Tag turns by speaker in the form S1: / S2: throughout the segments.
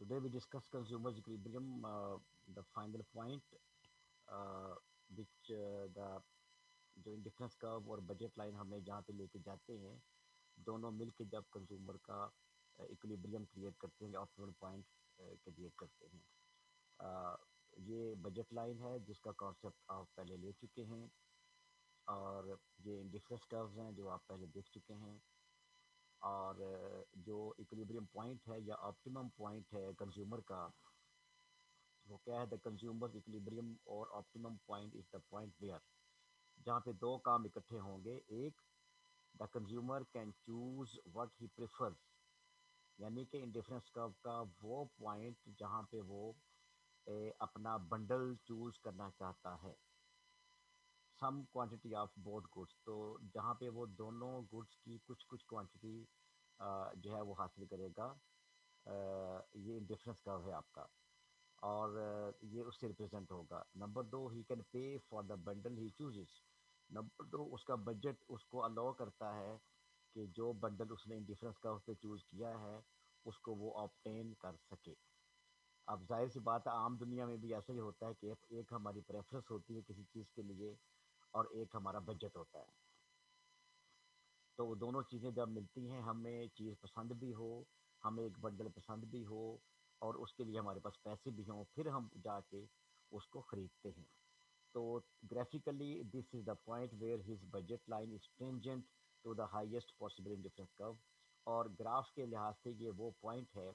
S1: Today we discuss consumers equilibrium, the final point, uh, which the जो indifference curve और budget line हमें जहाँ पे लेके जाते हैं, दोनों मिलके जब कंज्यूमर का इक्विलिब्रियम क्रिएट करते हैं, ऑप्टिमल पॉइंट क्रिएट करते हैं। अ, ये बजट लाइन है जिसका कॉन्सेप्ट आप पहले ले चुके हैं, और ये इंडिफरेंस कर्व्स हैं जो आप पहले देख चुके हैं। और जो इक्विलिब्रियम पॉइंट है या ऑप्टिमम पॉइंट है कंज्यूमर का, वो क्या है? द कंज्यूमर इक्विलिब्रियम और optimum point is the point where, जहाँ पे दो काम इकट्ठे होंगे। एक, the consumer can choose what he prefers, यानी कि इंडिफरेंस कर्व का वो पॉइंट जहाँ पे वो अपना बंडल चूज करना चाहता है, some quantity of both goods. तो जहाँ पे वो दोनों गुड्स की कुछ कुछ क्वांटिटी जो है वो हासिल करेगा, ये इंडिफरेंस कर्व है आपका। और ये उससे रिप्रेजेंट होगा। नंबर दो, he can pay for the bundle he chooses. Number दो, उसका बजट उसको अलाउ करता है कि जो बंडल उसने इंडिफरेंस कर्व पे चूज़ किया है उसको वो ऑब्टेन कर सके। अब जाहिर सी बात है, आम दुनिया में भी ऐसा ही होता है कि एक हमारी प्रेफरेंस होती है किसी चीज़ के लिए, और एक हमारा बजट होता है। तो वो दोनों चीज़ें जब मिलती हैं, हमें चीज़ पसंद भी हो, हमें एक बंडल पसंद भी हो, और उसके लिए हमारे पास पैसे भी हों, फिर हम जाके उसको खरीदते हैं। तो graphically this is the point where his budget line is tangent to the highest possible indifference curve. और ग्राफ के लिहाज से ये वो पॉइंट है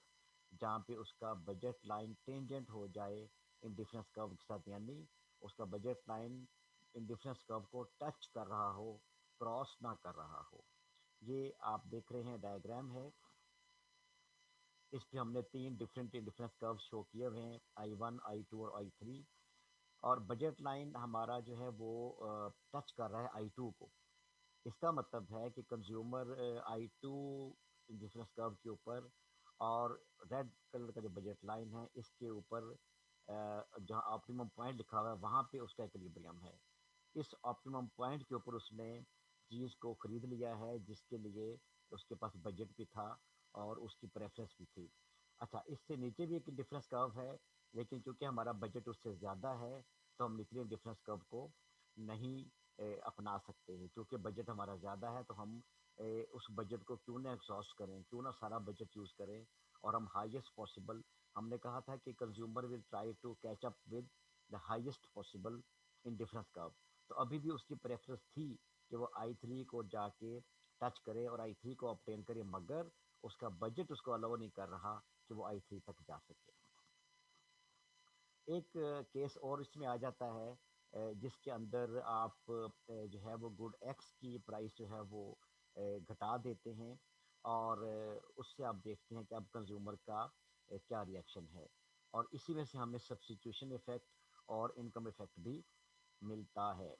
S1: जहाँ पे उसका बजट लाइन टेंजेंट हो जाए इंडिफरेंस कर्व के साथ, यानी उसका बजट लाइन इंडिफरेंस कर्व को टच कर रहा हो, क्रॉस ना कर रहा हो। ये आप देख रहे हैं डायग्राम है, इस पे हमने तीन डिफरेंट डिफरेंस कर्व शो किए हुए हैं, I1, I2 और I3। और बजट लाइन हमारा जो है वो टच कर रहा है I2 को। इसका मतलब है कि कंज्यूमर I2 डिफरेंस कर्व के ऊपर, और रेड कलर का जो बजट लाइन है इसके ऊपर जहाँ ऑप्टिमम पॉइंट लिखा हुआ है वहाँ पे उसका इक्विलिब्रियम है। इस ऑप्टिमम पॉइंट के ऊपर उसने चीज़ को ख़रीद लिया है जिसके लिए उसके पास बजट भी था और उसकी प्रेफरेंस भी थी। अच्छा, इससे नीचे भी एक डिफरेंस कर्व है, लेकिन चूंकि हमारा बजट उससे ज़्यादा है तो हम निचले डिफरेंस कर्व को नहीं अपना सकते हैं। क्योंकि बजट हमारा ज़्यादा है तो हम उस बजट को क्यों ना एग्जॉस्ट करें, क्यों ना सारा बजट यूज़ करें, और हम हाईएस्ट पॉसिबल, हमने कहा था कि consumer will try to catch up with the highest possible indifference curve. तो अभी भी उसकी प्रेफरेंस थी कि वो I3 को जाके टच करे और I3 को ऑब्टेन करे, मगर उसका बजट उसको अलाउ नहीं कर रहा कि वो I3 तक जा सके। एक केस और इसमें आ जाता है, जिसके अंदर आप जो है वो गुड एक्स की प्राइस जो है वो घटा देते हैं, और उससे आप देखते हैं कि अब कंज्यूमर का क्या रिएक्शन है। और इसी में से हमें सब्स्टिट्यूशन इफेक्ट और इनकम इफेक्ट भी मिलता है।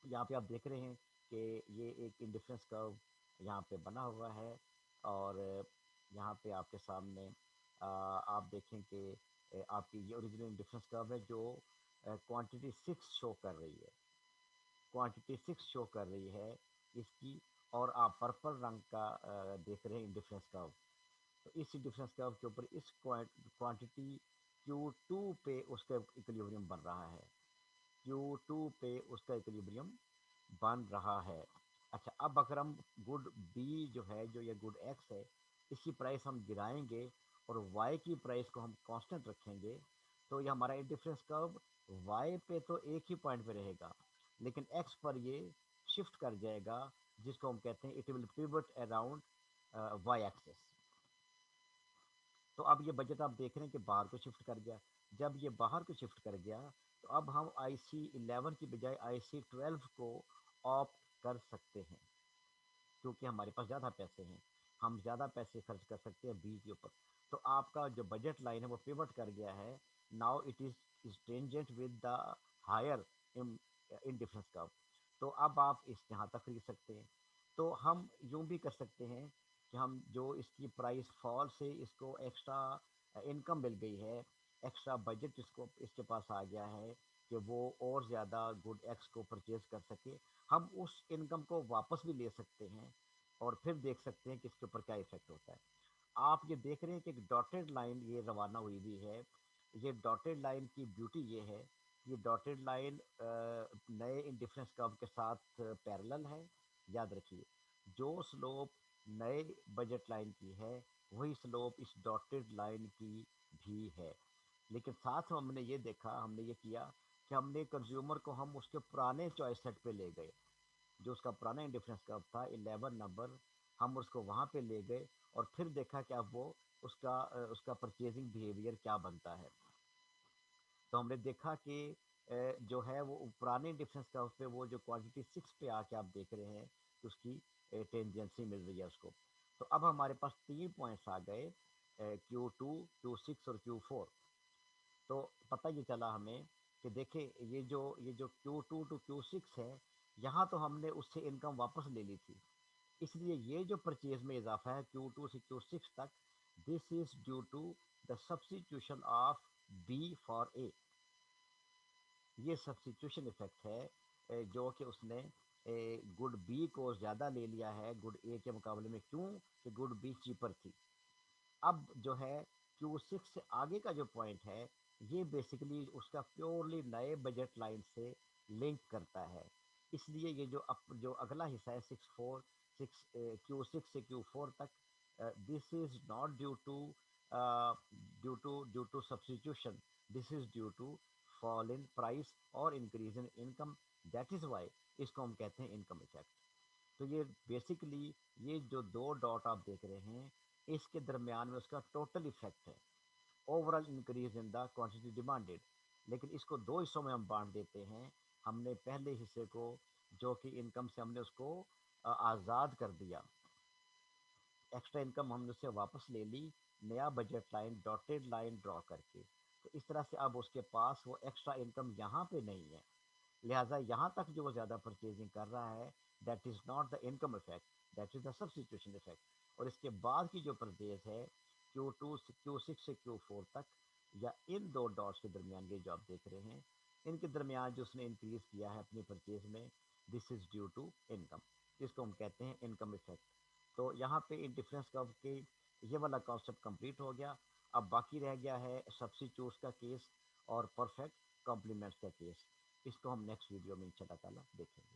S1: यहाँ पे आप देख रहे हैं कि ये एक इंडिफरेंस कर्व यहाँ पे बना हुआ है, और यहाँ पे आपके सामने आप देखें कि आपकी ये ओरिजिनल इंडिफरेंस कर्व है जो क्वांटिटी 6 शो कर रही है, क्वांटिटी 6 शो कर रही है इसकी। और आप पर्पल रंग का देख रहे हैं इंडिफरेंस कर्व। तो इस डिफरेंस कर्व के ऊपर इस क्वांटिटी Q2 पे उसका इक्विलिब्रियम बन रहा है, Q2 पे उसका इक्विलिब्रियम बन रहा है। अच्छा, अब अगर हम गुड बी जो है, जो ये गुड एक्स है, इसकी प्राइस हम गिराएंगे और वाई की प्राइस को हम कांस्टेंट रखेंगे, तो ये हमारा डिफरेंस कर्व वाई पे तो एक ही पॉइंट पे रहेगा, लेकिन एक्स पर ये शिफ्ट कर जाएगा, जिसको हम कहते हैं it will pivot around Y axis. तो अब ये बजट आप देख रहे हैं कि बाहर को शिफ्ट कर गया। जब ये बाहर को शिफ्ट कर गया, तो अब हम IC11 की बजाय IC12 को ऑप्ट कर सकते हैं, क्योंकि हमारे पास ज़्यादा पैसे हैं, हम ज़्यादा पैसे खर्च कर सकते हैं बी के ऊपर। तो आपका जो बजट लाइन है वो पिवट कर गया है। Now it is tangent with the higher in indifference curve. तो अब आप इस यहाँ तक खरीद सकते हैं। तो हम यूँ भी कर सकते हैं कि हम जो इसकी प्राइस फॉल से इसको एक्स्ट्रा इनकम मिल गई है, एक्स्ट्रा बजट इसको इसके पास आ गया है कि वो और ज़्यादा गुड एक्स को परचेज कर सके, हम उस इनकम को वापस भी ले सकते हैं और फिर देख सकते हैं कि इसके ऊपर क्या इफेक्ट होता है। आप ये देख रहे हैं कि एक डॉटेड लाइन ये रवाना हुई हुई है। ये डॉटेड लाइन की ब्यूटी ये है, ये डॉटेड लाइन नए इंडिफरेंस कर्व के साथ पैरेलल है। याद रखिए, जो स्लोप नए बजट लाइन की है, वही स्लोप इस डॉटेड लाइन की भी है। लेकिन साथ में हमने ये देखा, हमने ये किया कि हमने कंज्यूमर को हम उसके पुराने चॉइस सेट पे ले गए। जो उसका पुराना इंडिफरेंस कर्व था 11 नंबर, हम उसको वहाँ पे ले गए और फिर देखा कि अब वो उसका परचेजिंग बिहेवियर क्या बनता है। तो हमने देखा कि जो है वो पुराने डिफरेंस कर्व पे वो जो क्वांटिटी 6 पे आके आप देख रहे हैं कि उसकी टेंजेंसी मिल रही है उसको। तो अब हमारे पास 3 पॉइंट्स आ गए, Q2, Q6 और Q4। तो पता ये चला हमें कि देखिए ये जो Q2 टू Q6 है, यहाँ तो हमने उससे इनकम वापस ले ली थी। इसलिए ये जो परचेज में इजाफा है Q2 से Q6 तक, this is due to the substitution of B for A. ये सब्स्टिट्यूशन इफेक्ट है, जो कि उसने गुड बी को ज़्यादा ले लिया है गुड ए के मुकाबले में। क्यों? कि गुड बी चीपर थी। अब जो है Q6 से आगे का जो पॉइंट है, ये बेसिकली उसका प्योरली नए बजट लाइन से लिंक करता है। इसलिए ये जो अगला हिस्सा है 6 Q6 से Q4 तक, this is not due to substitution, this is due to fall in price और increase in income. That is why इसको हम कहते हैं इनकम इफेक्ट। तो ये बेसिकली ये जो दो डॉट आप देख रहे हैं, इसके दरमियान में उसका टोटल इफेक्ट है, overall increase in the quantity demanded. लेकिन इसको दो हिस्सों में हम बांट देते हैं। हमने पहले हिस्से को, जो कि इनकम से हमने उसको आज़ाद कर दिया, एक्स्ट्रा इनकम हमने उससे वापस ले ली, नया budget line dotted line draw करके। तो इस तरह से अब उसके पास वो एक्स्ट्रा इनकम यहाँ पे नहीं है। लिहाजा यहाँ तक जो वो ज़्यादा परचेजिंग कर रहा है, that is not the income effect, that is the substitution effect. और इसके बाद की जो परचेज है Q2 से Q6 से Q4 तक, या इन दो डॉट्स के दरमियान ये जो आप देख रहे हैं, इनके दरमियान जो उसने इंक्रीज किया है अपनी परचेज में, this is due to income. इसको हम कहते हैं इनकम इफेक्ट। तो यहाँ पे इन डिफरेंस कर्व के ये वाला कॉन्सेप्ट कंप्लीट हो गया। अब बाकी रह गया है सब्स्टिट्यूट्स का केस और परफेक्ट कॉम्प्लीमेंट्स का केस। इसको हम नेक्स्ट वीडियो में इंशाल्लाह ताला देखेंगे।